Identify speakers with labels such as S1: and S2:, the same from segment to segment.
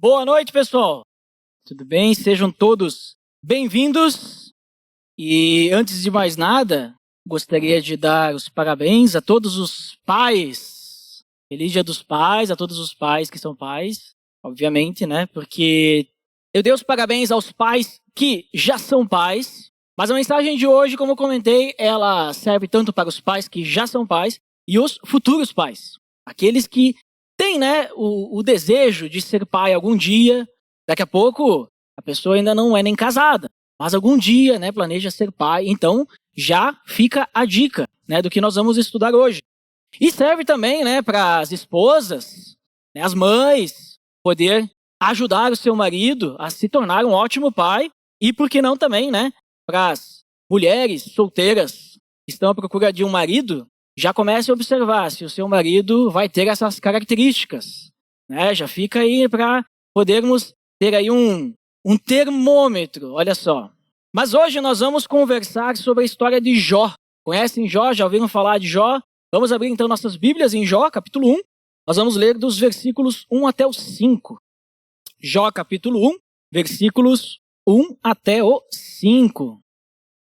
S1: Boa noite, pessoal. Tudo bem? Sejam todos bem-vindos. E antes de mais nada, gostaria de dar os parabéns a todos os pais. Feliz Dia dos Pais, a todos os pais que são pais, obviamente, né? Porque eu dei os parabéns aos pais que já são pais, mas a mensagem de hoje, como eu comentei, ela serve tanto para os pais que já são pais e os futuros pais. Aqueles que têm, né, o desejo de ser pai algum dia. Daqui a pouco, a pessoa ainda não é nem casada, mas algum dia, né, planeja ser pai. Então, já fica a dica, né, do que nós vamos estudar hoje. E serve também, né, para as esposas, né, as mães, poder ajudar o seu marido a se tornar um ótimo pai. E por que não também, né, para as mulheres solteiras que estão à procura de um marido, já comece a observar se o seu marido vai ter essas características, né? Já fica aí para podermos ter aí um termômetro, olha só. Mas hoje nós vamos conversar sobre a história de Jó. Conhecem Jó? Já ouviram falar de Jó? Vamos abrir então nossas Bíblias em Jó, capítulo 1. Nós vamos ler dos versículos 1 até o 5. Jó, capítulo 1, versículos 1 até o 5.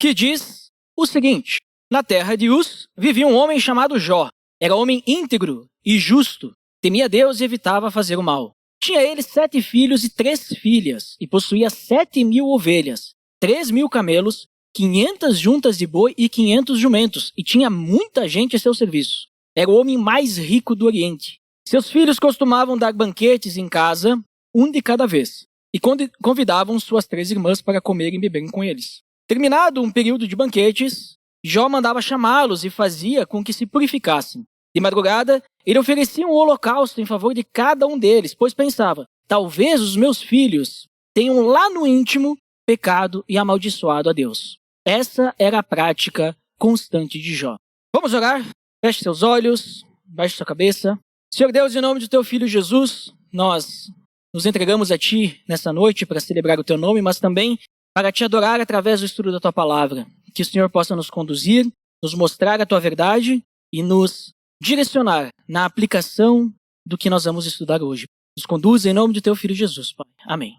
S1: Que diz o seguinte: na terra de Uz vivia um homem chamado Jó. Era homem íntegro e justo, temia Deus e evitava fazer o mal. Tinha ele 7 filhos e 3 filhas, e possuía 7.000 ovelhas, 3.000 camelos, 500 juntas de boi e 500 jumentos, e tinha muita gente a seu serviço. Era o homem mais rico do Oriente. Seus filhos costumavam dar banquetes em casa, um de cada vez, e convidavam suas 3 irmãs para comerem e beberem com eles. Terminado um período de banquetes, Jó mandava chamá-los e fazia com que se purificassem. De madrugada, ele oferecia um holocausto em favor de cada um deles, pois pensava: talvez os meus filhos tenham lá no íntimo pecado e amaldiçoado a Deus. Essa era a prática constante de Jó. Vamos orar? Feche seus olhos, baixe sua cabeça. Senhor Deus, em nome do teu Filho Jesus, nós nos entregamos a Ti nessa noite para celebrar o Teu nome, mas também para Te adorar através do estudo da Tua Palavra. Que o Senhor possa nos conduzir, nos mostrar a Tua verdade e nos direcionar na aplicação do que nós vamos estudar hoje. Nos conduza em nome do Teu Filho Jesus, Pai. Amém.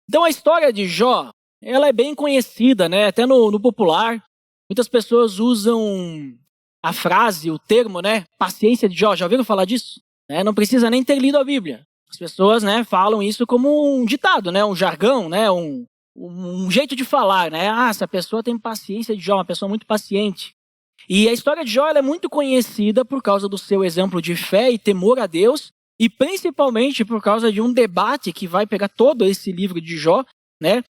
S1: Então a história de Jó, ela é bem conhecida, né? Até no popular. Muitas pessoas usam a frase, o termo, né? Paciência de Jó. Já ouviram falar disso? Não precisa nem ter lido a Bíblia. As pessoas, né, falam isso como um ditado, né? Um jargão, né? Um jeito de falar, né? Essa pessoa tem paciência de Jó, uma pessoa muito paciente. E a história de Jó ela é muito conhecida por causa do seu exemplo de fé e temor a Deus, e principalmente por causa de um debate que vai pegar todo esse livro de Jó, né?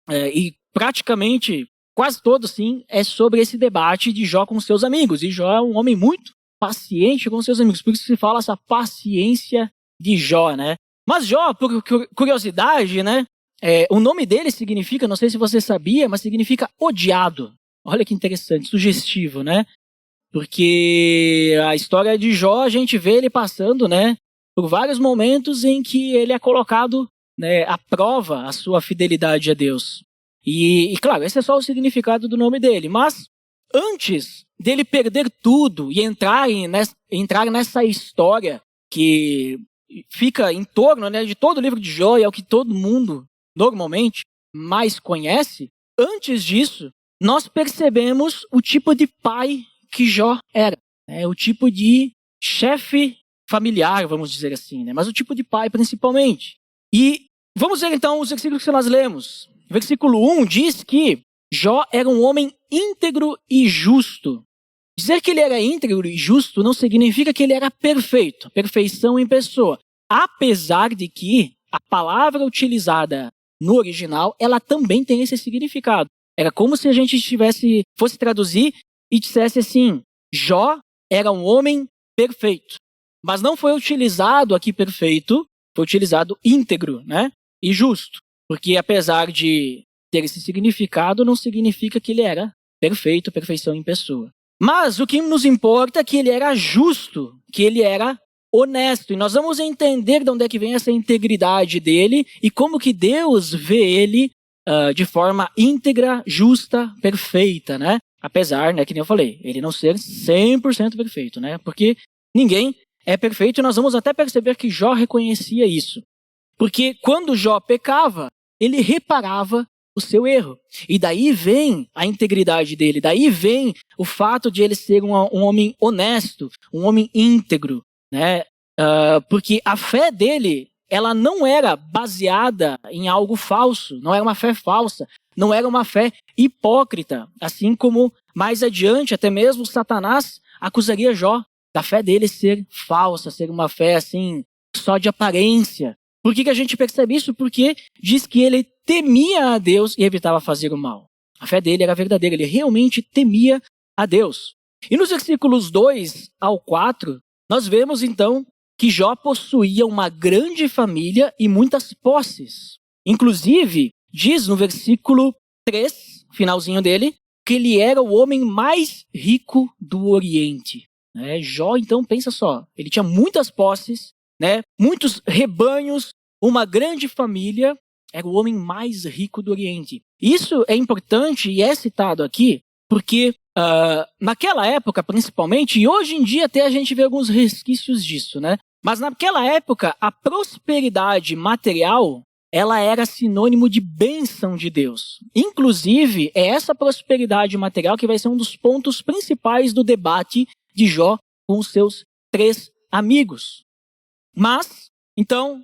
S1: E praticamente, quase todo, sim, é sobre esse debate de Jó com seus amigos. E Jó é um homem muito paciente com seus amigos, por isso se fala essa paciência de Jó, né? Mas Jó, por curiosidade, né? O nome dele significa, não sei se você sabia, mas significa odiado. Olha que interessante, sugestivo, né? Porque a história de Jó, a gente vê ele passando, né, por vários momentos em que ele é colocado, né, à prova a sua fidelidade a Deus. E claro, esse é só o significado do nome dele. Mas antes dele perder tudo e entrar nessa história que fica em torno, né, de todo o livro de Jó, e é o que todo mundo normalmente mais conhece, antes disso, nós percebemos o tipo de pai que Jó era. O tipo de chefe familiar, vamos dizer assim, né? Mas o tipo de pai principalmente. E vamos ver então os versículos que nós lemos. Versículo 1 diz que Jó era um homem íntegro e justo. Dizer que ele era íntegro e justo não significa que ele era perfeito, perfeição em pessoa. Apesar de que a palavra utilizada no original, ela também tem esse significado. Era como se a gente fosse traduzir e dissesse assim: Jó era um homem perfeito. Mas não foi utilizado aqui perfeito, foi utilizado íntegro, né? E justo. Porque apesar de ter esse significado, não significa que ele era perfeito, perfeição em pessoa. Mas o que nos importa é que ele era justo, que ele era honesto. E nós vamos entender de onde é que vem essa integridade dele e como que Deus vê ele de forma íntegra, justa, perfeita, né? Apesar, né, que nem eu falei, ele não ser 100% perfeito, né? Porque ninguém é perfeito e nós vamos até perceber que Jó reconhecia isso. Porque quando Jó pecava, ele reparava o seu erro. E daí vem a integridade dele, daí vem o fato de ele ser um homem honesto, um homem íntegro, né? Porque a fé dele, ela não era baseada em algo falso, não era uma fé falsa, não era uma fé hipócrita, assim como mais adiante até mesmo Satanás acusaria Jó da fé dele ser falsa, ser uma fé assim só de aparência. Por que a gente percebe isso? Porque diz que ele temia a Deus e evitava fazer o mal. A fé dele era verdadeira, ele realmente temia a Deus. E nos versículos 2 ao 4, nós vemos então que Jó possuía uma grande família e muitas posses. Inclusive, diz no versículo 3, finalzinho dele, que ele era o homem mais rico do Oriente. Jó, então, pensa só, ele tinha muitas posses, muitos rebanhos, uma grande família, era o homem mais rico do Oriente. Isso é importante e é citado aqui porque naquela época, principalmente, e hoje em dia até a gente vê alguns resquícios disso, mas naquela época a prosperidade material ela era sinônimo de bênção de Deus. Inclusive, é essa prosperidade material que vai ser um dos pontos principais do debate de Jó com os seus 3 amigos. Mas, então,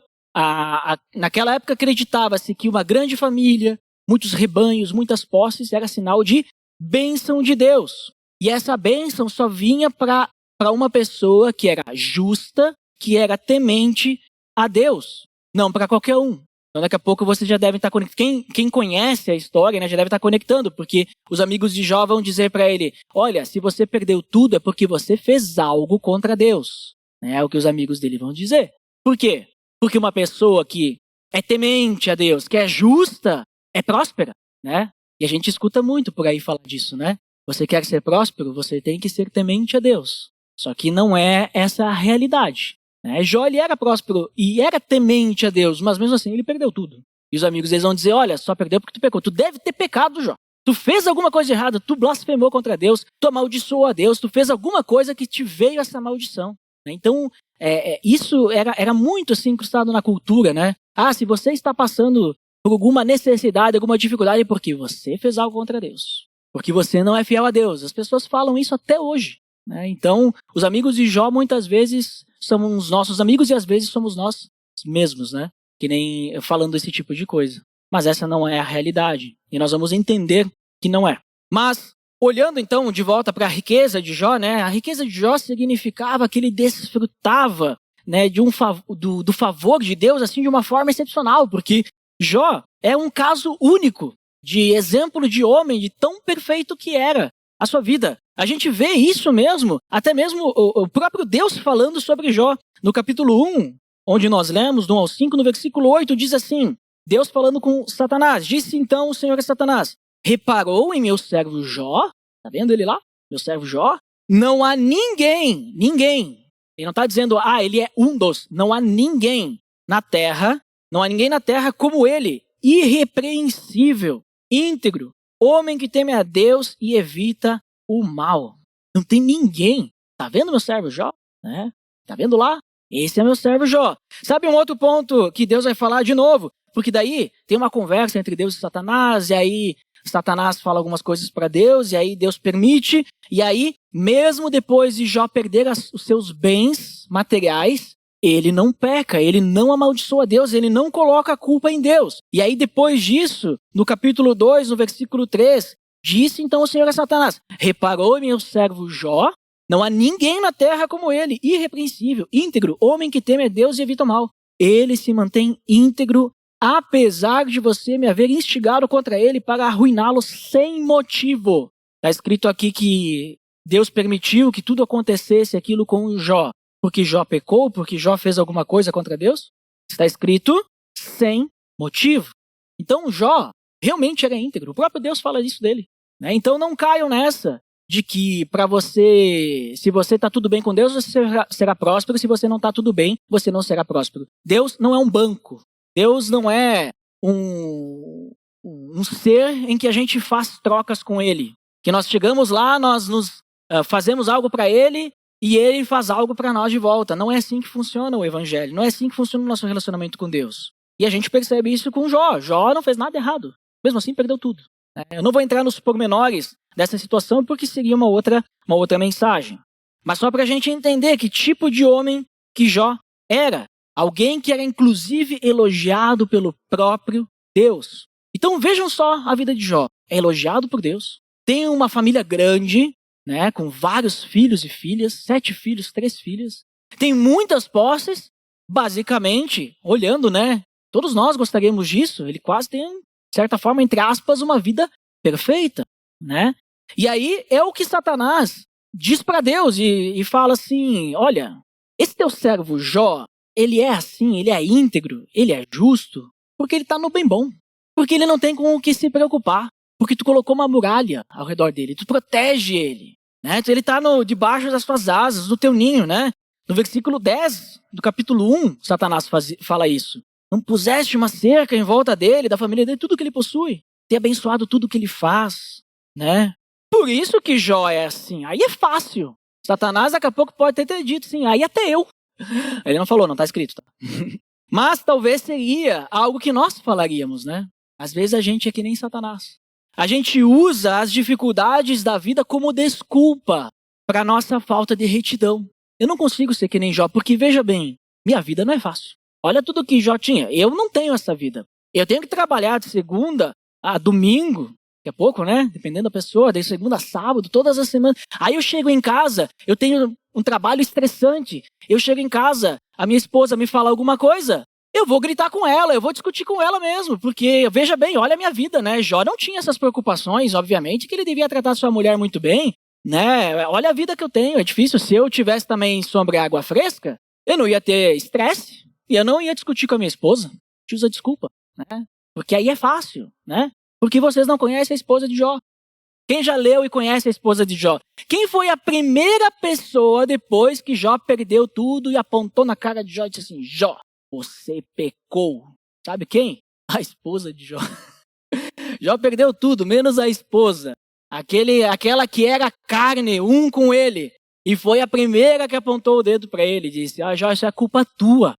S1: naquela época acreditava-se que uma grande família, muitos rebanhos, muitas posses, era sinal de bênção de Deus. E essa bênção só vinha para uma pessoa que era justa, que era temente a Deus, não para qualquer um. Então daqui a pouco você já deve estar conectando. Quem conhece a história, já deve estar conectando, porque os amigos de Jó vão dizer para ele, olha, se você perdeu tudo é porque você fez algo contra Deus. É o que os amigos dele vão dizer. Por quê? Porque uma pessoa que é temente a Deus, que é justa, é próspera, E a gente escuta muito por aí falar disso, Você quer ser próspero, você tem que ser temente a Deus. Só que não é essa a realidade. Jó, ele era próspero e era temente a Deus, mas mesmo assim ele perdeu tudo. E os amigos deles vão dizer, olha, só perdeu porque tu pecou. Tu deve ter pecado, Jó. Tu fez alguma coisa errada, tu blasfemou contra Deus, tu amaldiçoou a Deus, tu fez alguma coisa que te veio essa maldição. Então, isso era muito assim incrustado na cultura, se você está passando por alguma necessidade, alguma dificuldade, é porque você fez algo contra Deus. Porque você não é fiel a Deus. As pessoas falam isso até hoje. Então, os amigos de Jó muitas vezes são os nossos amigos e às vezes somos nós mesmos, Que nem falando esse tipo de coisa. Mas essa não é a realidade. E nós vamos entender que não é. Mas, olhando então de volta para a riqueza de Jó, a riqueza de Jó significava que ele desfrutava do favor de Deus assim de uma forma excepcional, porque Jó é um caso único de exemplo de homem, de tão perfeito que era a sua vida. A gente vê isso mesmo, até mesmo o próprio Deus falando sobre Jó. No capítulo 1, onde nós lemos, do 1 ao 5, no versículo 8, diz assim, Deus falando com Satanás, disse então o Senhor a Satanás, reparou em meu servo Jó? Tá vendo ele lá? Meu servo Jó? Não há ninguém, ele não está dizendo, ele é um dos, não há ninguém na terra como ele, irrepreensível, íntegro, homem que teme a Deus e evita o mal. Não tem ninguém. Tá vendo meu servo Jó? Tá vendo lá? Esse é meu servo Jó. Sabe um outro ponto que Deus vai falar de novo? Porque daí tem uma conversa entre Deus e Satanás, e aí Satanás fala algumas coisas para Deus, e aí Deus permite, e aí, mesmo depois de Jó perder os seus bens materiais, ele não peca, ele não amaldiçoa Deus, ele não coloca a culpa em Deus. E aí depois disso, no capítulo 2, no versículo 3, disse então o Senhor a Satanás, reparou em meu servo Jó? Não há ninguém na terra como ele, irrepreensível, íntegro, homem que teme a Deus e evita o mal. Ele se mantém íntegro, apesar de você me haver instigado contra ele para arruiná-lo sem motivo. Está escrito aqui que Deus permitiu que tudo acontecesse aquilo com Jó. Porque Jó pecou? Porque Jó fez alguma coisa contra Deus? Está escrito sem motivo. Então Jó realmente era íntegro. O próprio Deus fala isso dele. Então não caiam nessa de que para você, se você está tudo bem com Deus, você será próspero. Se você não está tudo bem, você não será próspero. Deus não é um banco. Deus não é um ser em que a gente faz trocas com ele. Que nós chegamos lá, nós fazemos algo para ele e ele faz algo para nós de volta. Não é assim que funciona o evangelho. Não é assim que funciona o nosso relacionamento com Deus. E a gente percebe isso com Jó. Jó não fez nada errado. Mesmo assim, perdeu tudo. Eu não vou entrar nos pormenores dessa situação porque seria uma outra mensagem. Mas só para a gente entender que tipo de homem que Jó era. Alguém que era inclusive elogiado pelo próprio Deus. Então vejam só a vida de Jó. É elogiado por Deus. Tem uma família grande, né, com vários filhos e filhas. 7 filhos, 3 filhas. Tem muitas posses. Basicamente, olhando, né? Todos nós gostaríamos disso. Ele quase tem, de certa forma, entre aspas, uma vida perfeita, né? E aí é o que Satanás diz para Deus e fala assim, olha, esse teu servo Jó, ele é assim, ele é íntegro, ele é justo, porque ele está no bem bom. Porque ele não tem com o que se preocupar. Porque tu colocou uma muralha ao redor dele, tu protege ele, né? Ele está debaixo das tuas asas, do teu ninho, né? No versículo 10 do capítulo 1, Satanás fala isso. Não puseste uma cerca em volta dele, da família dele, tudo que ele possui. Ter abençoado tudo que ele faz, né? Por isso que Jó é assim. Aí é fácil. Satanás daqui a pouco pode ter dito assim, aí até eu. Ele não falou, não está escrito, tá? Mas talvez seria algo que nós falaríamos, né? Às vezes a gente é que nem Satanás. A gente usa as dificuldades da vida como desculpa para nossa falta de retidão. Eu não consigo ser que nem Jó, porque veja bem, minha vida não é fácil. Olha tudo que Jó tinha. Eu não tenho essa vida. Eu tenho que trabalhar de segunda a domingo, daqui a pouco, né? Dependendo da pessoa, de segunda a sábado, todas as semanas. Aí eu chego em casa, eu tenho um trabalho estressante. Eu chego em casa, a minha esposa me fala alguma coisa, eu vou gritar com ela, eu vou discutir com ela mesmo, porque, veja bem, olha a minha vida, né? Jó não tinha essas preocupações, obviamente, que ele devia tratar sua mulher muito bem, né? Olha a vida que eu tenho, é difícil. Se eu tivesse também sobre água fresca, eu não ia ter estresse e eu não ia discutir com a minha esposa. Te usa desculpa, né? Porque aí é fácil, né? Porque vocês não conhecem a esposa de Jó. Quem já leu e conhece a esposa de Jó? Quem foi a primeira pessoa depois que Jó perdeu tudo e apontou na cara de Jó e disse assim, Jó, você pecou. Sabe quem? A esposa de Jó. Jó perdeu tudo, menos a esposa. Aquela que era carne, um com ele. E foi a primeira que apontou o dedo para ele e disse, Jó, isso é culpa tua.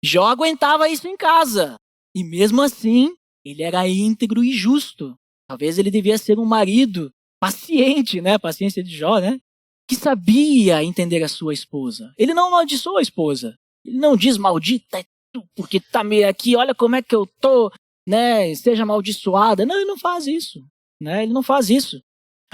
S1: Jó aguentava isso em casa. E mesmo assim, ele era íntegro e justo. Talvez ele devia ser um marido paciente, né? Paciência de Jó, né? Que sabia entender a sua esposa. Ele não amaldiçoa a esposa. Ele não diz, maldita é tu, porque tá meio aqui, olha como é que eu tô, né? Seja amaldiçoada. Não, ele não faz isso, né? Ele não faz isso.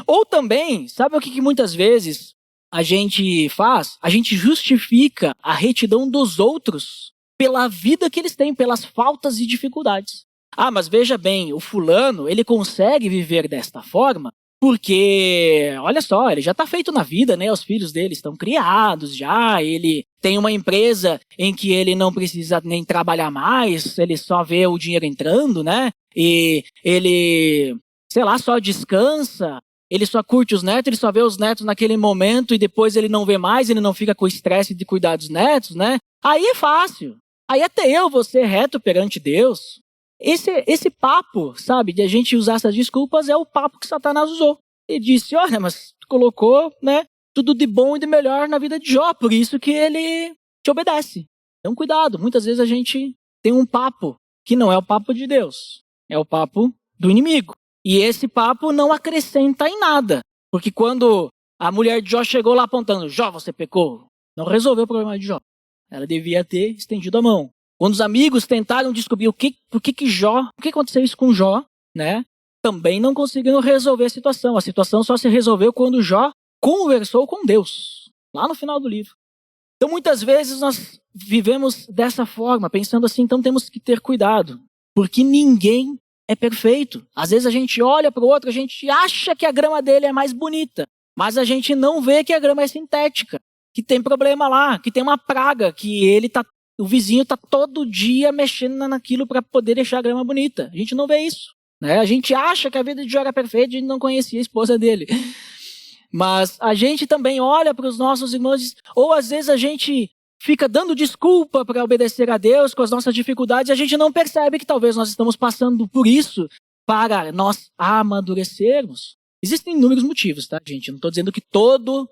S1: Ou também, sabe o que muitas vezes a gente faz? A gente justifica a retidão dos outros pela vida que eles têm, pelas faltas e dificuldades. Mas veja bem, o fulano, ele consegue viver desta forma porque, olha só, ele já está feito na vida, né? Os filhos dele estão criados já, ele tem uma empresa em que ele não precisa nem trabalhar mais, ele só vê o dinheiro entrando, né? E ele, sei lá, só descansa, ele só curte os netos, ele só vê os netos naquele momento e depois ele não vê mais, ele não fica com o estresse de cuidar dos netos, né? Aí é fácil. Aí até eu vou ser reto perante Deus. Esse papo, sabe, de a gente usar essas desculpas é o papo que Satanás usou. Ele disse, olha, mas tu colocou, né, tudo de bom e de melhor na vida de Jó, por isso que ele te obedece. Então cuidado, muitas vezes a gente tem um papo que não é o papo de Deus, é o papo do inimigo. E esse papo não acrescenta em nada, porque quando a mulher de Jó chegou lá apontando, Jó, você pecou, não resolveu o problema de Jó. Ela devia ter estendido a mão. Quando os amigos tentaram descobrir por que aconteceu isso com Jó, né? Também não conseguiram resolver a situação. A situação só se resolveu quando Jó conversou com Deus, lá no final do livro. Então, muitas vezes nós vivemos dessa forma, pensando assim, então temos que ter cuidado, porque ninguém é perfeito. Às vezes a gente olha para o outro, a gente acha que a grama dele é mais bonita, mas a gente não vê que a grama é sintética, que tem problema lá, que tem uma praga, que o vizinho está todo dia mexendo naquilo para poder deixar a grama bonita. A gente não vê isso, né? A gente acha que a vida de Jó era perfeita e a gente não conhecia a esposa dele. Mas a gente também olha para os nossos irmãos, ou às vezes a gente fica dando desculpa para obedecer a Deus com as nossas dificuldades e a gente não percebe que talvez nós estamos passando por isso para nós amadurecermos. Existem inúmeros motivos, tá, gente? Eu não estou dizendo que toda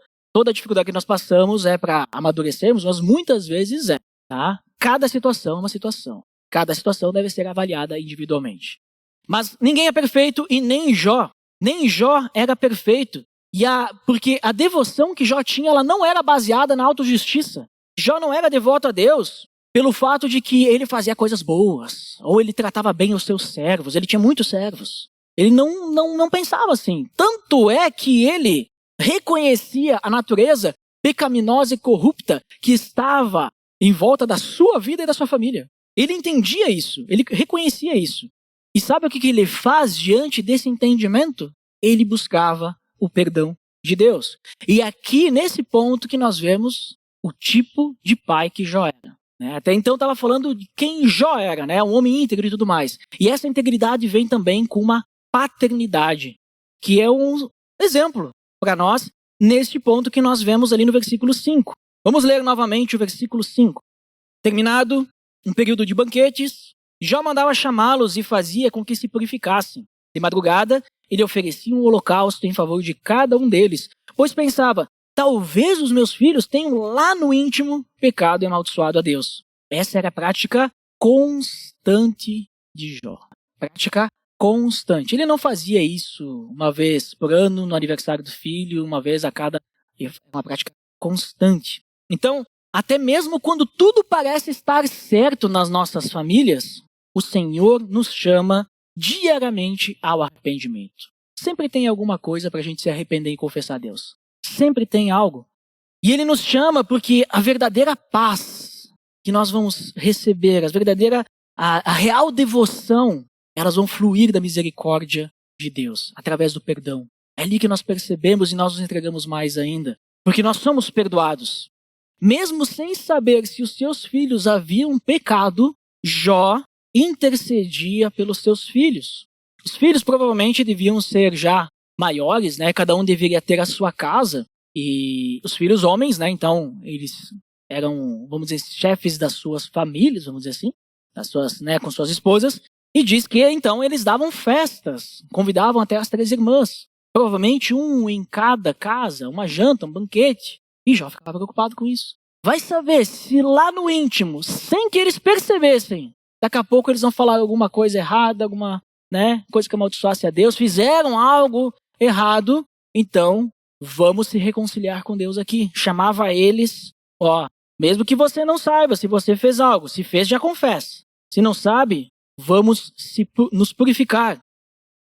S1: a dificuldade que nós passamos é para amadurecermos, mas muitas vezes é. Tá? Cada situação é uma situação. Cada situação deve ser avaliada individualmente. Mas ninguém é perfeito e nem Jó era perfeito. Porque a devoção que Jó tinha, ela não era baseada na autojustiça. Jó não era devoto a Deus pelo fato de que ele fazia coisas boas, ou ele tratava bem os seus servos, ele tinha muitos servos. Ele não pensava assim. Tanto é que ele reconhecia a natureza pecaminosa e corrupta que estava em volta da sua vida e da sua família. Ele entendia isso, ele reconhecia isso. E sabe o que ele faz diante desse entendimento? Ele buscava o perdão de Deus. E aqui, nesse ponto, que nós vemos o tipo de pai que Jó era. Até então estava falando de quem Jó era, um homem íntegro e tudo mais. E essa integridade vem também com uma paternidade, que é um exemplo para nós neste ponto que nós vemos ali no versículo 5. Vamos ler novamente o versículo 5. Terminado um período de banquetes, Jó mandava chamá-los e fazia com que se purificassem. De madrugada, ele oferecia um holocausto em favor de cada um deles, pois pensava, talvez os meus filhos tenham lá no íntimo pecado e amaldiçoado a Deus. Essa era a prática constante de Jó. Prática constante. Ele não fazia isso uma vez por ano, no aniversário do filho, uma vez a cada... É uma prática constante. Então, até mesmo quando tudo parece estar certo nas nossas famílias, o Senhor nos chama diariamente ao arrependimento. Sempre tem alguma coisa para a gente se arrepender e confessar a Deus. Sempre tem algo. E Ele nos chama porque a verdadeira paz que nós vamos receber, a real devoção, elas vão fluir da misericórdia de Deus, através do perdão. É ali que nós percebemos e nós nos entregamos mais ainda. Porque nós somos perdoados. Mesmo sem saber se os seus filhos haviam pecado, Jó intercedia pelos seus filhos. Os filhos provavelmente deviam ser já maiores, Cada um deveria ter a sua casa. E os filhos homens, Então, eles eram, vamos dizer, chefes das suas famílias, vamos dizer assim, com suas esposas. E diz que, então, eles davam festas, convidavam até as 3 irmãs. Provavelmente um em cada casa, uma janta, um banquete. E Jó ficava preocupado com isso. Vai saber se lá no íntimo, sem que eles percebessem, daqui a pouco eles vão falar alguma coisa errada, alguma coisa que amaldiçoasse a Deus, fizeram algo errado, então vamos se reconciliar com Deus aqui. Chamava eles, mesmo que você não saiba se você fez algo, se fez já confessa. Se não sabe, vamos nos purificar.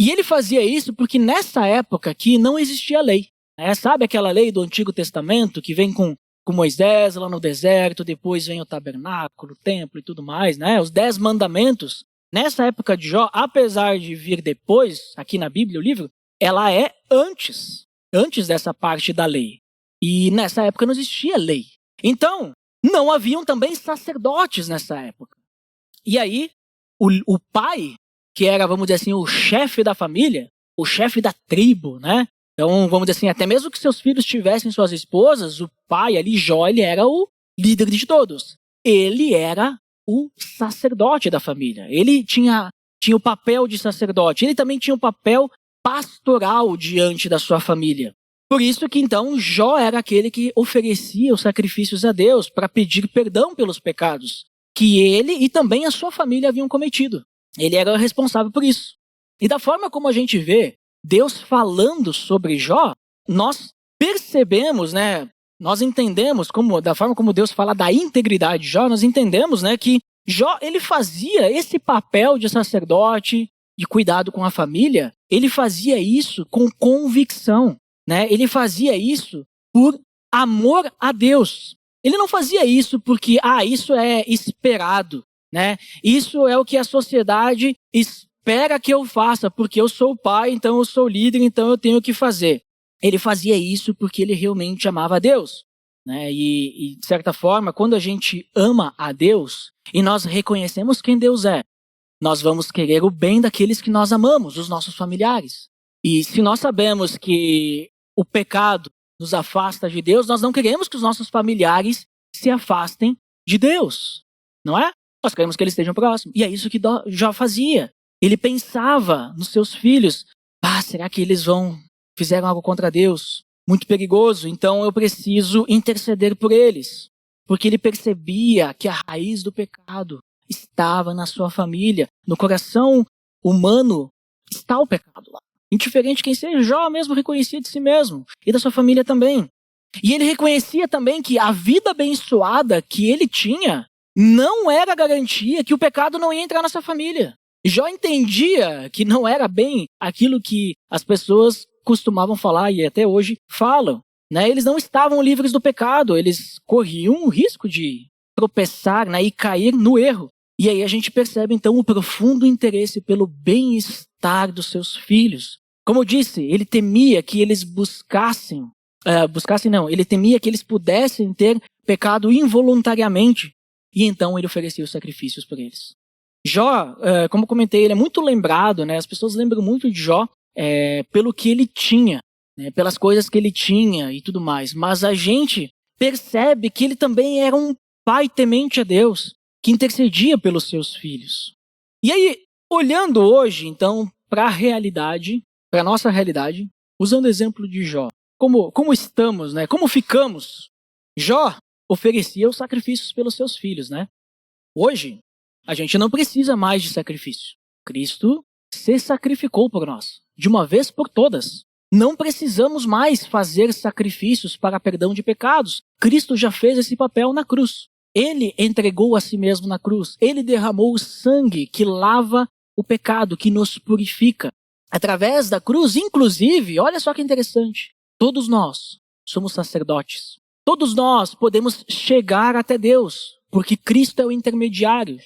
S1: E ele fazia isso porque nessa época aqui não existia lei. Sabe aquela lei do Antigo Testamento que vem com Moisés lá no deserto, depois vem o tabernáculo, o templo e tudo mais, Os 10 mandamentos. Nessa época de Jó, apesar de vir depois, aqui na Bíblia, o livro, ela é antes dessa parte da lei. E nessa época não existia lei. Então, não haviam também sacerdotes nessa época. E aí, o pai, que era, vamos dizer assim, o chefe da família, o chefe da tribo, Então, vamos dizer assim, até mesmo que seus filhos tivessem suas esposas, o pai ali, Jó, ele era o líder de todos. Ele era o sacerdote da família. Ele tinha o papel de sacerdote. Ele também tinha o papel pastoral diante da sua família. Por isso que, então, Jó era aquele que oferecia os sacrifícios a Deus para pedir perdão pelos pecados que ele e também a sua família haviam cometido. Ele era o responsável por isso. E da forma como a gente vê Deus falando sobre Jó, nós percebemos, nós entendemos, da forma como Deus fala da integridade de Jó, nós entendemos, que Jó, ele fazia esse papel de sacerdote, de cuidado com a família, ele fazia isso com convicção, Ele fazia isso por amor a Deus. Ele não fazia isso porque, isso é esperado, Isso é o que a sociedade espera que eu faça, porque eu sou o pai, então eu sou o líder, então eu tenho que fazer. Ele fazia isso porque ele realmente amava a Deus. E, de certa forma, quando a gente ama a Deus e nós reconhecemos quem Deus é, nós vamos querer o bem daqueles que nós amamos, os nossos familiares. E se nós sabemos que o pecado nos afasta de Deus, nós não queremos que os nossos familiares se afastem de Deus, não é? Nós queremos que eles estejam próximos. E é isso que Jó fazia. Ele pensava nos seus filhos. Será que eles fizeram algo contra Deus? Muito perigoso, então eu preciso interceder por eles. Porque ele percebia que a raiz do pecado estava na sua família. No coração humano está o pecado lá. Indiferente quem seja, Jó mesmo reconhecia de si mesmo e da sua família também. E ele reconhecia também que a vida abençoada que ele tinha não era garantia que o pecado não ia entrar na sua família. Jó entendia que não era bem aquilo que as pessoas costumavam falar e até hoje falam. Né? Eles não estavam livres do pecado, eles corriam o risco de tropeçar, né, e cair no erro. E aí a gente percebe então o profundo interesse pelo bem-estar dos seus filhos. Como eu disse, ele temia que eles ele temia que eles pudessem ter pecado involuntariamente. E então ele oferecia os sacrifícios por eles. Jó, como comentei, ele é muito lembrado, né? As pessoas lembram muito de Jó pelo que ele tinha, né? Pelas coisas que ele tinha e tudo mais. Mas a gente percebe que ele também era um pai temente a Deus, que intercedia pelos seus filhos. E aí, olhando hoje, então, para a realidade, para a nossa realidade, usando o exemplo de Jó, como estamos, né? Como ficamos? Jó oferecia os sacrifícios pelos seus filhos, né? Hoje, a gente não precisa mais de sacrifício. Cristo se sacrificou por nós, de uma vez por todas. Não precisamos mais fazer sacrifícios para perdão de pecados. Cristo já fez esse papel na cruz. Ele entregou a si mesmo na cruz. Ele derramou o sangue que lava o pecado, que nos purifica. Através da cruz, inclusive, olha só que interessante, todos nós somos sacerdotes. Todos nós podemos chegar até Deus, porque Cristo é o intermediário.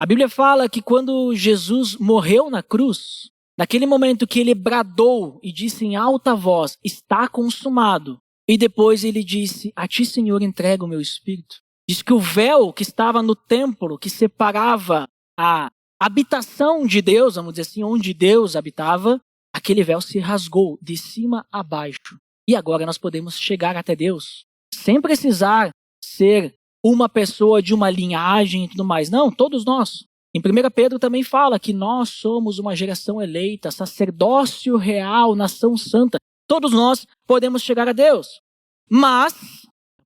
S1: A Bíblia fala que quando Jesus morreu na cruz, naquele momento que ele bradou e disse em alta voz, está consumado, e depois ele disse, a ti, Senhor, entrego o meu espírito. Diz que o véu que estava no templo, que separava a habitação de Deus, vamos dizer assim, onde Deus habitava, aquele véu se rasgou de cima a baixo. E agora nós podemos chegar até Deus, sem precisar ser uma pessoa de uma linhagem e tudo mais. Não, todos nós. Em 1 Pedro também fala que nós somos uma geração eleita, sacerdócio real, nação santa. Todos nós podemos chegar a Deus. Mas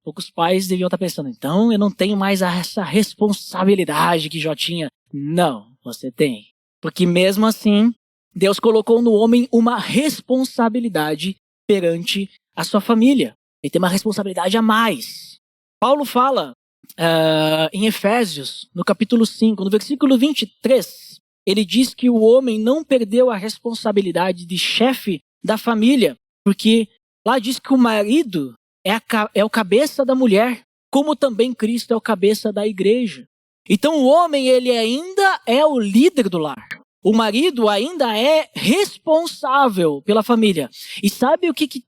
S1: poucos pais deviam estar pensando, então eu não tenho mais essa responsabilidade que Jó tinha. Não, você tem. Porque mesmo assim, Deus colocou no homem uma responsabilidade perante a sua família. Ele tem uma responsabilidade a mais. Paulo fala em Efésios, no capítulo 5, no versículo 23, ele diz que o homem não perdeu a responsabilidade de chefe da família, porque lá diz que o marido é o cabeça da mulher, como também Cristo é o cabeça da igreja. Então o homem, ele ainda é o líder do lar. O marido ainda é responsável pela família. E sabe o que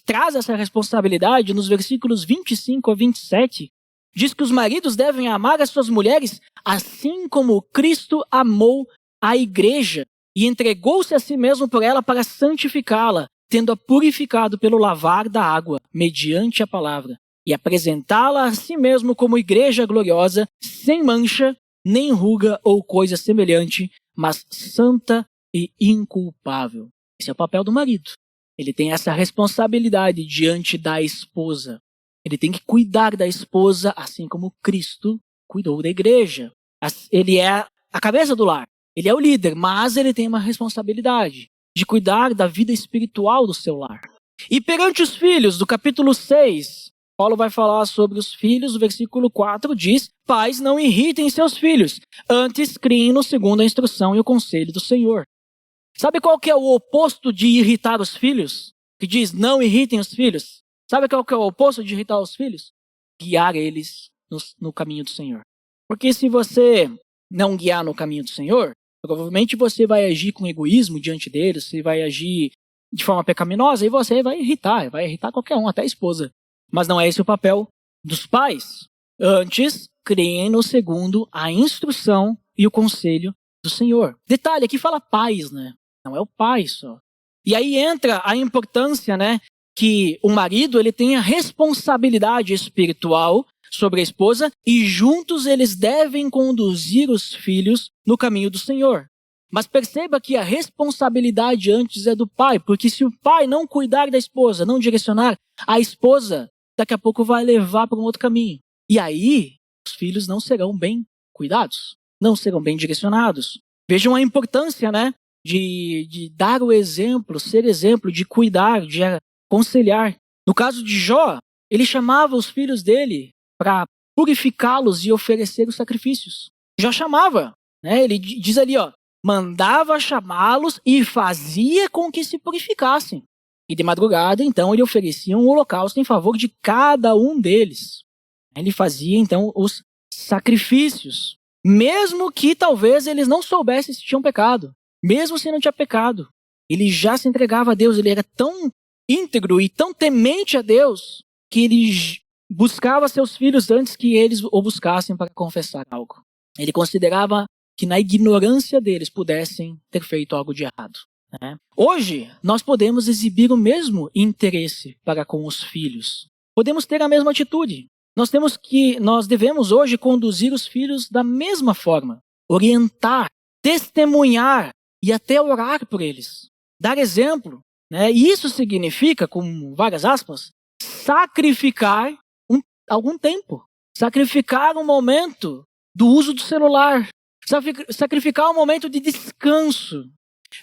S1: traz essa responsabilidade? Nos versículos 25 a 27, diz que os maridos devem amar as suas mulheres assim como Cristo amou a igreja e entregou-se a si mesmo por ela para santificá-la, tendo-a purificado pelo lavar da água, mediante a palavra, e apresentá-la a si mesmo como igreja gloriosa, sem mancha, nem ruga ou coisa semelhante, mas santa e inculpável. Esse é o papel do marido. Ele tem essa responsabilidade diante da esposa. Ele tem que cuidar da esposa, assim como Cristo cuidou da igreja. Ele é a cabeça do lar. Ele é o líder, mas ele tem uma responsabilidade de cuidar da vida espiritual do seu lar. E perante os filhos, do capítulo 6, Paulo vai falar sobre os filhos, o versículo 4 diz, pais, não irritem seus filhos, antes criem-no segundo a instrução e o conselho do Senhor. Sabe qual que é o oposto de irritar os filhos? Que diz, não irritem os filhos. Sabe qual que é o oposto de irritar os filhos? Guiar eles no caminho do Senhor. Porque se você não guiar no caminho do Senhor, provavelmente você vai agir com egoísmo diante deles, você vai agir de forma pecaminosa e você vai irritar qualquer um, até a esposa. Mas não é esse o papel dos pais. Antes, criem no segundo a instrução e o conselho do Senhor. Detalhe, aqui fala pais, né? Não é o pai só. E aí entra a importância, né? Que o marido, ele tem a responsabilidade espiritual sobre a esposa e juntos eles devem conduzir os filhos no caminho do Senhor. Mas perceba que a responsabilidade antes é do pai, porque se o pai não cuidar da esposa, não direcionar, a esposa daqui a pouco vai levar para um outro caminho. E aí, os filhos não serão bem cuidados, não serão bem direcionados. Vejam a importância, né, de dar o exemplo, ser exemplo, de cuidar, de aconselhar. No caso de Jó, ele chamava os filhos dele para purificá-los e oferecer os sacrifícios. Jó chamava, né? Ele diz ali, mandava chamá-los e fazia com que se purificassem. E de madrugada, então, ele oferecia um holocausto em favor de cada um deles. Ele fazia, então, os sacrifícios, mesmo que talvez eles não soubessem se tinham pecado, mesmo se não tinha pecado. Ele já se entregava a Deus, ele era tão íntegro e tão temente a Deus que ele buscava seus filhos antes que eles o buscassem para confessar algo. Ele considerava que na ignorância deles pudessem ter feito algo de errado. Né? Hoje, nós podemos exibir o mesmo interesse para com os filhos. Podemos ter a mesma atitude. Nós devemos hoje conduzir os filhos da mesma forma. Orientar, testemunhar e até orar por eles. Dar exemplo. Né? E isso significa, com várias aspas, sacrificar algum tempo. Sacrificar um momento do uso do celular. Sacrificar um momento de descanso.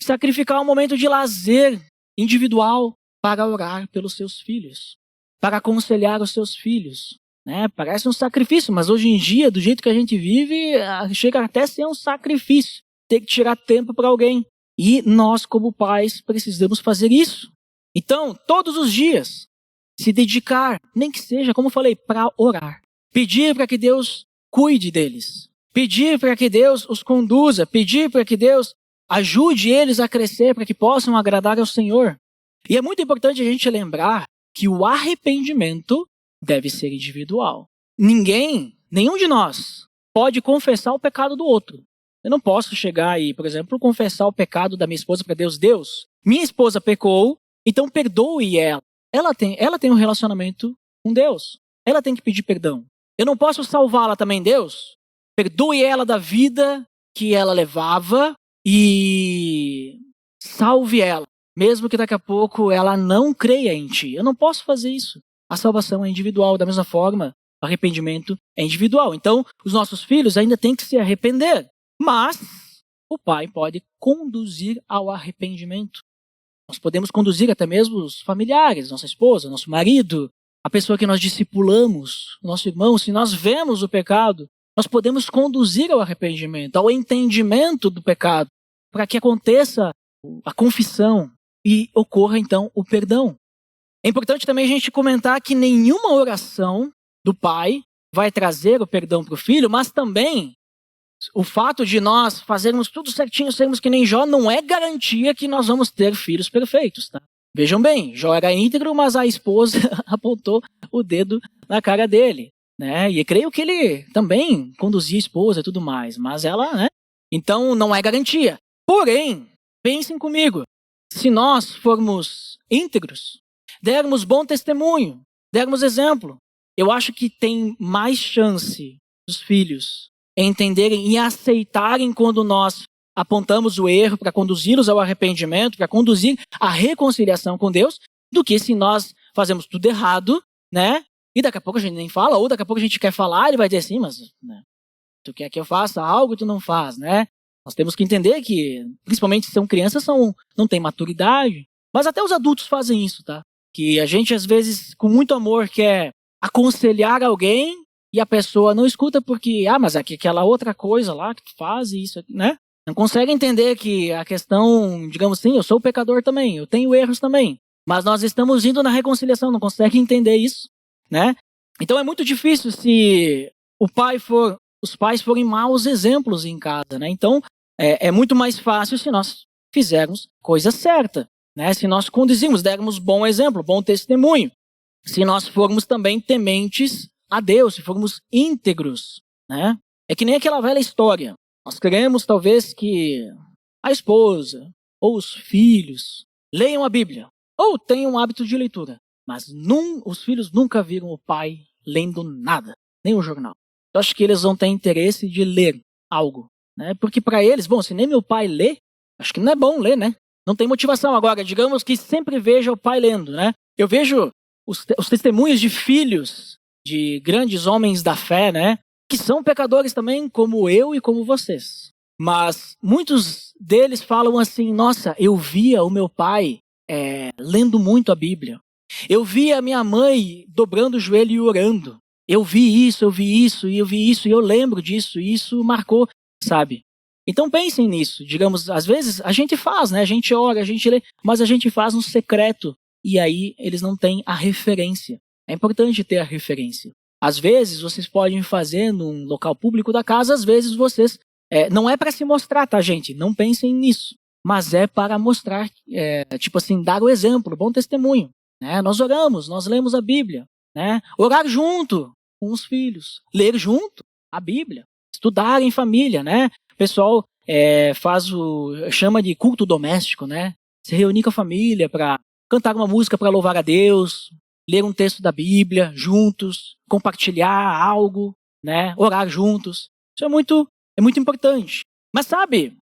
S1: Sacrificar um momento de lazer individual para orar pelos seus filhos. Para aconselhar os seus filhos. Né? Parece um sacrifício, mas hoje em dia, do jeito que a gente vive, chega até a ser um sacrifício. Ter que tirar tempo para alguém. E nós, como pais, precisamos fazer isso. Então, todos os dias, se dedicar, nem que seja, como eu falei, para orar. Pedir para que Deus cuide deles. Pedir para que Deus os conduza. Pedir para que Deus ajude eles a crescer, para que possam agradar ao Senhor. E é muito importante a gente lembrar que o arrependimento deve ser individual. Nenhum de nós pode confessar o pecado do outro. Eu não posso chegar e, por exemplo, confessar o pecado da minha esposa para Deus. Deus, minha esposa pecou, então perdoe ela. Ela tem um relacionamento com Deus. Ela tem que pedir perdão. Eu não posso salvá-la também, Deus. Perdoe ela da vida que ela levava e salve ela. Mesmo que daqui a pouco ela não creia em ti. Eu não posso fazer isso. A salvação é individual. Da mesma forma, o arrependimento é individual. Então, os nossos filhos ainda têm que se arrepender. Mas o pai pode conduzir ao arrependimento. Nós podemos conduzir até mesmo os familiares, nossa esposa, nosso marido, a pessoa que nós discipulamos, nosso irmão. Se nós vemos o pecado, nós podemos conduzir ao arrependimento, ao entendimento do pecado, para que aconteça a confissão e ocorra então o perdão. É importante também a gente comentar que nenhuma oração do pai vai trazer o perdão para o filho, mas também o fato de nós fazermos tudo certinho, sermos que nem Jó, não é garantia que nós vamos ter filhos perfeitos, tá? Vejam bem, Jó era íntegro, mas a esposa apontou o dedo na cara dele, né? E creio que ele também conduzia a esposa e tudo mais, mas ela, né? Então não é garantia. Porém, pensem comigo, se nós formos íntegros, dermos bom testemunho, dermos exemplo, eu acho que tem mais chance dos filhos entenderem e aceitarem quando nós apontamos o erro para conduzi-los ao arrependimento, para conduzir a reconciliação com Deus, do que se nós fazemos tudo errado, né? E daqui a pouco a gente nem fala, ou daqui a pouco a gente quer falar, ele vai dizer assim, mas né, tu quer que eu faça algo e tu não faz, né? Nós temos que entender que, principalmente se são crianças, não têm maturidade, mas até os adultos fazem isso, tá? Que a gente às vezes, com muito amor, quer aconselhar alguém, e a pessoa não escuta porque, mas aquela outra coisa lá que tu faz isso, né? Não consegue entender que a questão, digamos assim, eu sou pecador também, eu tenho erros também. Mas nós estamos indo na reconciliação, não consegue entender isso, né? Então é muito difícil se os pais forem maus exemplos em casa, né? Então é muito mais fácil se nós fizermos coisa certa, né? Se nós conduzirmos, dermos bom exemplo, bom testemunho. Se nós formos também tementes a Deus, se formos íntegros, né? É que nem aquela velha história. Nós queremos, talvez, que a esposa ou os filhos leiam a Bíblia ou tenham um hábito de leitura, mas os filhos nunca viram o pai lendo nada, nem o jornal. Eu acho que eles vão ter interesse de ler algo, né? Porque para eles, se nem meu pai lê, acho que não é bom ler, né? Não tem motivação. Agora, digamos que sempre veja o pai lendo, né? Eu vejo os testemunhos de filhos de grandes homens da fé, né? que são pecadores também, como eu e como vocês. Mas muitos deles falam assim, nossa, eu via o meu pai lendo muito a Bíblia. Eu via a minha mãe dobrando o joelho e orando. Eu vi isso, e eu lembro disso, e isso marcou, sabe? Então pensem nisso. Digamos, às vezes a gente faz, né? A gente ora, a gente lê, mas a gente faz no secreto. E aí eles não têm a referência. É importante ter a referência. Às vezes vocês podem fazer num local público da casa, às vezes vocês... não é para se mostrar, tá, gente? Não pensem nisso. Mas é para mostrar, tipo assim, dar o exemplo, bom testemunho. Né? Nós oramos, nós lemos a Bíblia. Né? Orar junto com os filhos. Ler junto a Bíblia. Estudar em família, né? O pessoal chama de culto doméstico, né? Se reunir com a família para cantar uma música para louvar a Deus, ler um texto da Bíblia juntos, compartilhar algo, né? Orar juntos. Isso é muito importante. Mas sabe,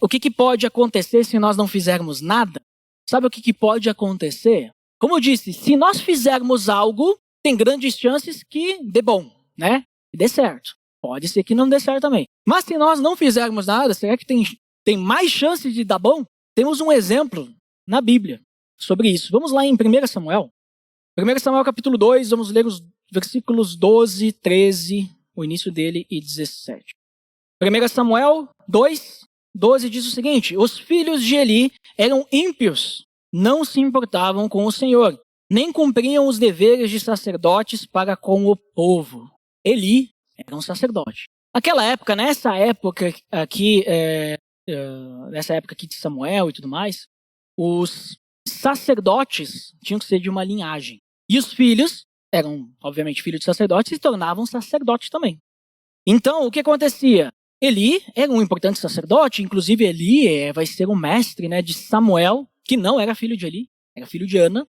S1: o que pode acontecer se nós não fizermos nada? Sabe o que pode acontecer? Como eu disse, se nós fizermos algo, tem grandes chances que dê bom, né? Que dê certo. Pode ser que não dê certo também. Mas se nós não fizermos nada, será que tem mais chances de dar bom? Temos um exemplo na Bíblia sobre isso. Vamos lá em 1 Samuel. 1 Samuel capítulo 2, vamos ler os versículos 12, 13, o início dele, e 17. 1 Samuel 2, 12 diz o seguinte: os filhos de Eli eram ímpios, não se importavam com o Senhor, nem cumpriam os deveres de sacerdotes para com o povo. Eli era um sacerdote. Naquela época, nessa época aqui de Samuel e tudo mais, os sacerdotes tinham que ser de uma linhagem. E os filhos eram, obviamente, filhos de sacerdotes e se tornavam sacerdotes também. Então, o que acontecia? Eli era um importante sacerdote, inclusive Eli vai ser o mestre, né, de Samuel, que não era filho de Eli, era filho de Ana.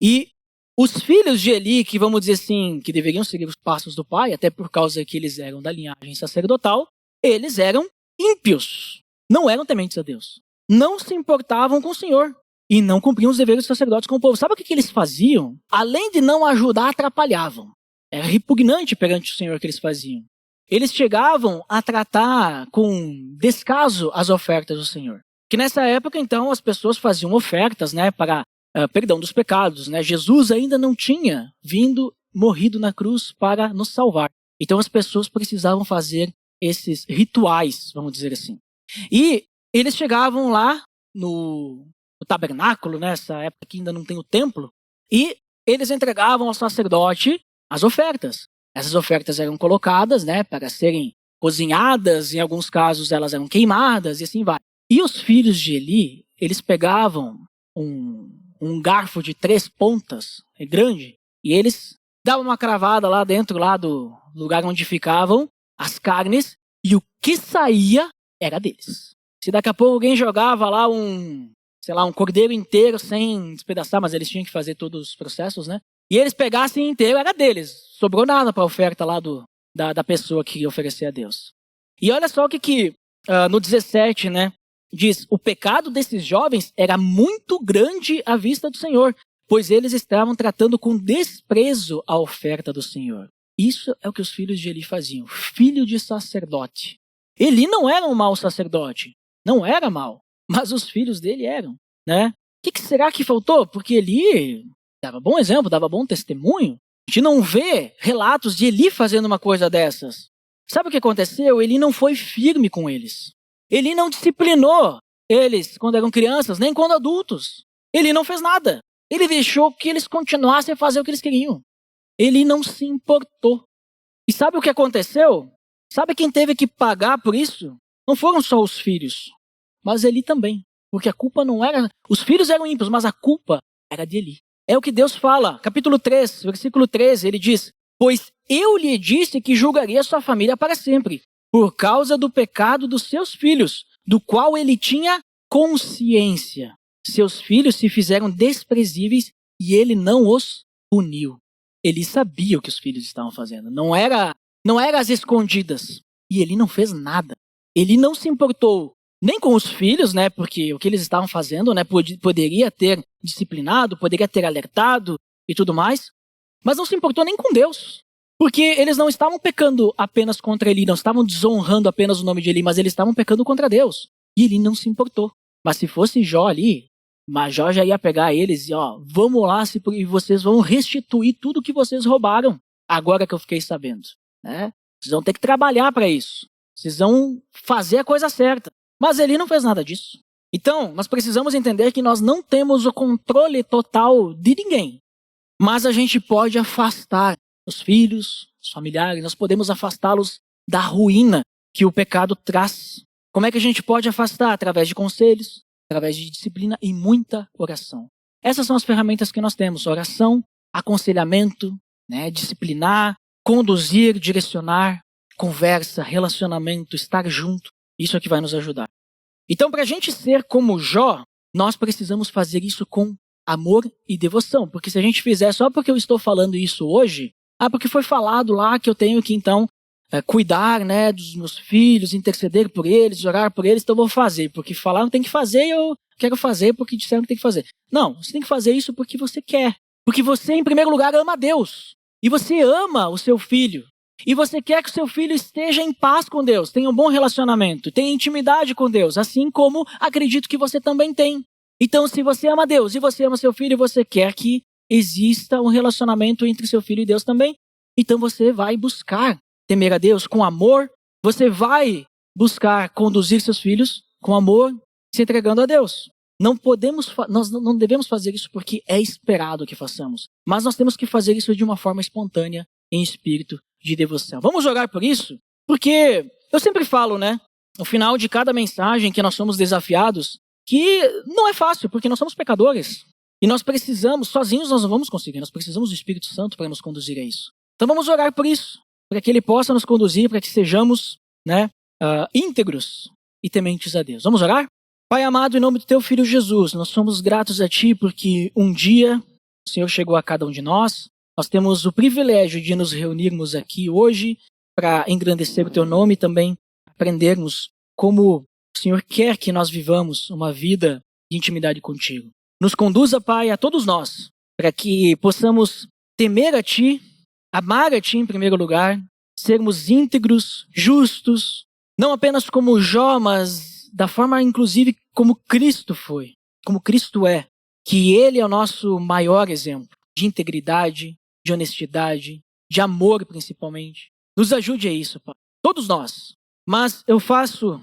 S1: E os filhos de Eli, que vamos dizer assim, que deveriam seguir os passos do pai, até por causa que eles eram da linhagem sacerdotal, eles eram ímpios, não eram tementes a Deus. Não se importavam com o Senhor e não cumpriam os deveres dos sacerdotes com o povo. Sabe o que eles faziam? Além de não ajudar, atrapalhavam. Era repugnante perante o Senhor o que eles faziam. Eles chegavam a tratar com descaso as ofertas do Senhor. Que nessa época, então, as pessoas faziam ofertas, né, para perdão dos pecados. Né? Jesus ainda não tinha morrido na cruz para nos salvar. Então as pessoas precisavam fazer esses rituais, vamos dizer assim. E eles chegavam lá no tabernáculo, nessa época que ainda não tem o templo, e eles entregavam ao sacerdote as ofertas. Essas ofertas eram colocadas, né, para serem cozinhadas, em alguns casos elas eram queimadas e assim vai. E os filhos de Eli, eles pegavam um garfo de 3 pontas, grande, e eles davam uma cravada lá dentro do lugar onde ficavam as carnes, e o que saía era deles. Se daqui a pouco alguém jogava lá um cordeiro inteiro sem despedaçar, mas eles tinham que fazer todos os processos, né? E eles pegassem inteiro, era deles. Sobrou nada para a oferta lá da pessoa que ia oferecer a Deus. E olha só o que no 17, né, diz: o pecado desses jovens era muito grande à vista do Senhor, pois eles estavam tratando com desprezo a oferta do Senhor. Isso é o que os filhos de Eli faziam. Filho de sacerdote. Eli não era um mau sacerdote. Não era mau. Mas os filhos dele eram, né? O que será que faltou? Porque Eli dava bom exemplo, dava bom testemunho. A gente não vê relatos de Eli fazendo uma coisa dessas. Sabe o que aconteceu? Eli não foi firme com eles. Eli não disciplinou eles quando eram crianças, nem quando adultos. Eli não fez nada. Ele deixou que eles continuassem a fazer o que eles queriam. Ele não se importou. E sabe o que aconteceu? Sabe quem teve que pagar por isso? Não foram só os filhos, mas Eli também. Porque a culpa não era... Os filhos eram ímpios, mas a culpa era de Eli. É o que Deus fala. Capítulo 3, versículo 13, ele diz: pois eu lhe disse que julgaria sua família para sempre, por causa do pecado dos seus filhos, do qual ele tinha consciência. Seus filhos se fizeram desprezíveis e ele não os puniu. Ele sabia o que os filhos estavam fazendo. Não era às escondidas. E ele não fez nada. Ele não se importou nem com os filhos, né? Porque o que eles estavam fazendo, né? Poderia ter disciplinado, poderia ter alertado e tudo mais. Mas não se importou nem com Deus. Porque eles não estavam pecando apenas contra Eli, não estavam desonrando apenas o nome de Eli, mas eles estavam pecando contra Deus. E Eli não se importou. Mas se fosse Jó ali, mas Jó já ia pegar eles e vamos lá e vocês vão restituir tudo que vocês roubaram. Agora que eu fiquei sabendo, né? Vocês vão ter que trabalhar para isso. Vocês vão fazer a coisa certa. Mas Eli não fez nada disso. Então, nós precisamos entender que nós não temos o controle total de ninguém. Mas a gente pode afastar os filhos, os familiares, nós podemos afastá-los da ruína que o pecado traz. Como é que a gente pode afastar? Através de conselhos, através de disciplina e muita oração. Essas são as ferramentas que nós temos: oração, aconselhamento, disciplinar, conduzir, direcionar, conversa, relacionamento, estar junto. Isso é que vai nos ajudar. Então, para a gente ser como Jó, nós precisamos fazer isso com amor e devoção. Porque se a gente fizer só porque eu estou falando isso hoje, porque foi falado lá que eu tenho que então cuidar dos meus filhos, interceder por eles, orar por eles, então eu vou fazer. Porque falaram que tem que fazer, eu quero fazer porque disseram que tem que fazer. Não, você tem que fazer isso porque você quer. Porque você, em primeiro lugar, ama a Deus. E você ama o seu filho. E você quer que o seu filho esteja em paz com Deus, tenha um bom relacionamento, tenha intimidade com Deus, assim como acredito que você também tem. Então, se você ama Deus e você ama seu filho, você quer que exista um relacionamento entre seu filho e Deus também, então você vai buscar temer a Deus com amor, você vai buscar conduzir seus filhos com amor, se entregando a Deus. Nós não devemos fazer isso porque é esperado que façamos, mas nós temos que fazer isso de uma forma espontânea, em espírito de devoção. Vamos orar por isso? Porque eu sempre falo, no final de cada mensagem que nós somos desafiados, que não é fácil, porque nós somos pecadores. E nós precisamos, sozinhos nós não vamos conseguir, nós precisamos do Espírito Santo para nos conduzir a isso. Então vamos orar por isso, para que Ele possa nos conduzir, para que sejamos íntegros e tementes a Deus. Vamos orar? Pai amado, em nome do Teu Filho Jesus, nós somos gratos a Ti porque um dia o Senhor chegou a cada um de nós. Nós temos o privilégio de nos reunirmos aqui hoje para engrandecer o Teu nome e também aprendermos como o Senhor quer que nós vivamos uma vida de intimidade contigo. Nos conduza, Pai, a todos nós, para que possamos temer a Ti, amar a Ti em primeiro lugar, sermos íntegros, justos, não apenas como Jó, mas da forma inclusive como Cristo foi, como Cristo é, que Ele é o nosso maior exemplo de integridade, de honestidade, de amor principalmente. Nos ajude a isso, Pai. Todos nós. Mas eu faço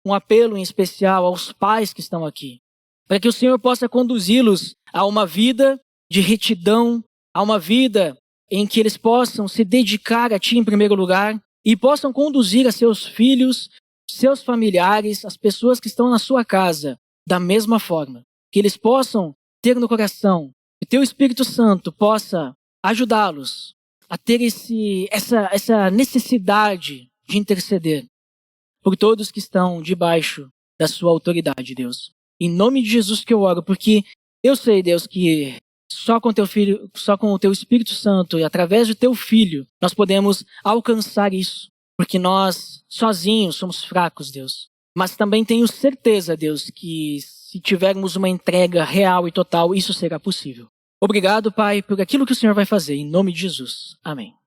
S1: um apelo em especial aos pais que estão aqui, para que o Senhor possa conduzi-los a uma vida de retidão, a uma vida em que eles possam se dedicar a Ti em primeiro lugar e possam conduzir a seus filhos, seus familiares, as pessoas que estão na sua casa da mesma forma. Que eles possam ter no coração, que Teu Espírito Santo possa ajudá-los a ter essa necessidade de interceder por todos que estão debaixo da Sua autoridade, Deus. Em nome de Jesus que eu oro, porque eu sei, Deus, que só com Teu Filho, só com o Teu Espírito Santo e através do Teu Filho, nós podemos alcançar isso. Porque nós sozinhos somos fracos, Deus. Mas também tenho certeza, Deus, que se tivermos uma entrega real e total, isso será possível. Obrigado, Pai, por aquilo que o Senhor vai fazer. Em nome de Jesus. Amém.